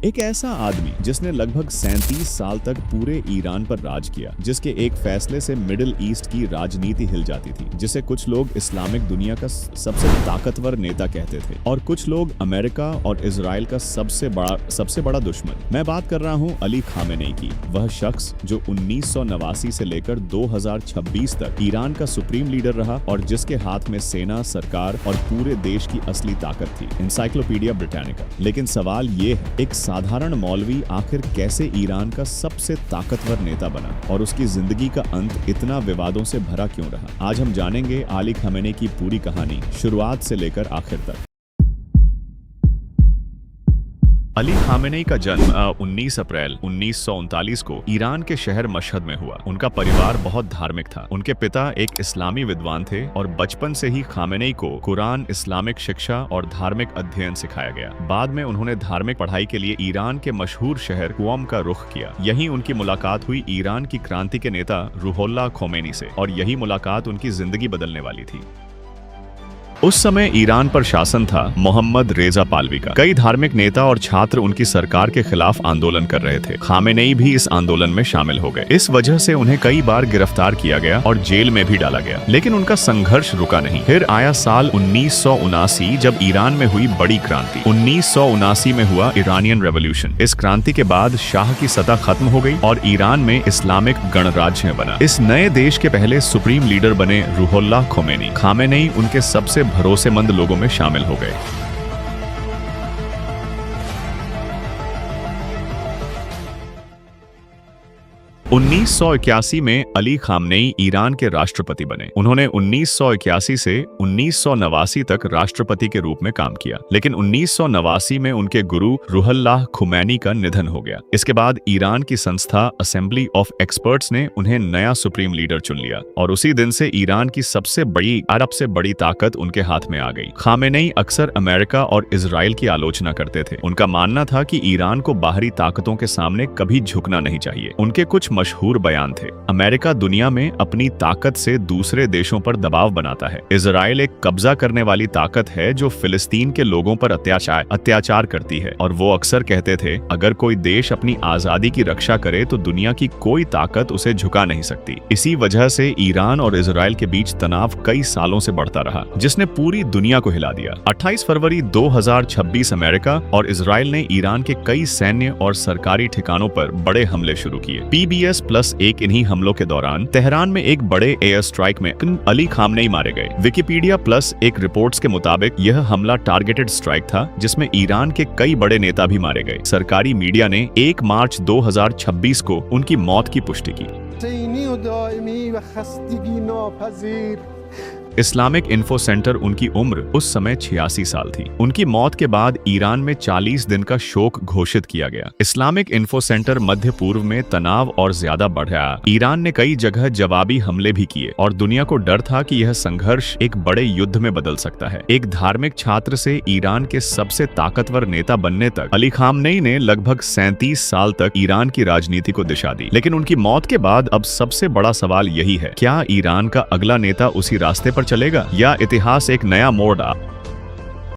एक ऐसा आदमी जिसने लगभग 37 साल तक पूरे ईरान पर राज किया, जिसके एक फैसले से मिडिल ईस्ट की राजनीति हिल जाती थी, जिसे कुछ लोग इस्लामिक दुनिया का सबसे ताकतवर नेता कहते थे और कुछ लोग अमेरिका और इजराइल का सबसे बड़ा दुश्मन। मैं बात कर रहा हूं अली खामेनेई की, वह शख्स जो 1989 से लेकर 2026 तक ईरान का सुप्रीम लीडर रहा और जिसके हाथ में सेना, सरकार और पूरे देश की असली ताकत थी। Encyclopedia Britannica. लेकिन सवाल ये है, एक साधारण मौलवी आखिर कैसे ईरान का सबसे ताकतवर नेता बना और उसकी जिंदगी का अंत इतना विवादों से भरा क्यों रहा? आज हम जानेंगे अली खामेनेई की पूरी कहानी, शुरुआत से लेकर आखिर तक। अली खामेनेई का जन्म 19 अप्रैल 1939 को ईरान के शहर मशहद में हुआ। उनका परिवार बहुत धार्मिक था। उनके पिता एक इस्लामी विद्वान थे और बचपन से ही खामेनेई को कुरान, इस्लामिक शिक्षा और धार्मिक अध्ययन सिखाया गया। बाद में उन्होंने धार्मिक पढ़ाई के लिए ईरान के मशहूर शहर कुम का रुख किया। यहीं उनकी मुलाकात हुई ईरान की क्रांति के नेता रुहुल्लाह खोमेनी से और यही मुलाकात उनकी जिंदगी बदलने वाली थी। उस समय ईरान पर शासन था मोहम्मद रेजा पालवी का। कई धार्मिक नेता और छात्र उनकी सरकार के खिलाफ आंदोलन कर रहे थे। खामेनेई भी इस आंदोलन में शामिल हो गए। इस वजह से उन्हें कई बार गिरफ्तार किया गया और जेल में भी डाला गया। लेकिन उनका संघर्ष रुका नहीं। फिर आया साल 1979 जब ईरान में हुई बड़ी क्रांति। 1979 में हुआ ईरानियन रेवोल्यूशन। इस क्रांति के बाद शाह की सत्ता खत्म हो गई और ईरान में इस्लामिक गणराज्य बना। इस नए देश के पहले सुप्रीम लीडर बने रुहुल्लाह खोमेनी। खामेनेई उनके सबसे भरोसेमंद लोगों में शामिल हो गए। 1981 में अली खामेनेई ईरान के राष्ट्रपति बने। उन्होंने 1981 से 1989 तक राष्ट्रपति के रूप में काम किया, लेकिन 1989 में उनके गुरु रुहुल्लाह खोमेनी का निधन हो गया। इसके बाद ईरान की संस्था असेंबली ऑफ एक्सपर्ट्स ने उन्हें नया सुप्रीम लीडर चुन लिया और उसी दिन से ईरान की सबसे बड़ी ताकत उनके हाथ में आ गई। खामेनेई अक्सर अमेरिका और इजराइल की आलोचना करते थे। उनका मानना था कि ईरान को बाहरी ताकतों के सामने कभी झुकना नहीं चाहिए। उनके कुछ मशहूर बयान थे। अमेरिका दुनिया में अपनी ताकत से दूसरे देशों पर दबाव बनाता है। इजराइल एक कब्जा करने वाली ताकत है जो फिलिस्तीन के लोगों पर अत्याचार करती है। और वो अक्सर कहते थे, अगर कोई देश अपनी आजादी की रक्षा करे तो दुनिया की कोई ताकत उसे झुका नहीं सकती। इसी वजह से ईरान और इजराइल के बीच तनाव कई सालों से बढ़ता रहा, जिसने पूरी दुनिया को हिला दिया। 28 फरवरी 2026 अमेरिका और इजराइल ने ईरान के कई सैन्य और सरकारी ठिकानों पर बड़े हमले शुरू किए। PBS+1 इन्हीं हमलों के दौरान तेहरान में एक बड़े एयर स्ट्राइक में अली खामेनेई मारे गए। विकिपीडिया+1 रिपोर्ट्स के मुताबिक यह हमला टारगेटेड स्ट्राइक था, जिसमें ईरान के कई बड़े नेता भी मारे गए। सरकारी मीडिया ने 1 मार्च 2026 को उनकी मौत की पुष्टि की। इस्लामिक इन्फो सेंटर उनकी उम्र उस समय 86 साल थी। उनकी मौत के बाद ईरान में 40 दिन का शोक घोषित किया गया। इस्लामिक इन्फो सेंटर मध्य पूर्व में तनाव और ज्यादा बढ़ गया। ईरान ने कई जगह जवाबी हमले भी किए और दुनिया को डर था कि यह संघर्ष एक बड़े युद्ध में बदल सकता है। एक धार्मिक छात्र से ईरान के सबसे ताकतवर नेता बनने तक अली खामेनेई ने लगभग 37 साल तक ईरान की राजनीति को दिशा दी। लेकिन उनकी मौत के बाद अब सबसे बड़ा सवाल यही है, क्या ईरान का अगला नेता उसी रास्ते पर चलेगा या इतिहास एक नया मोड़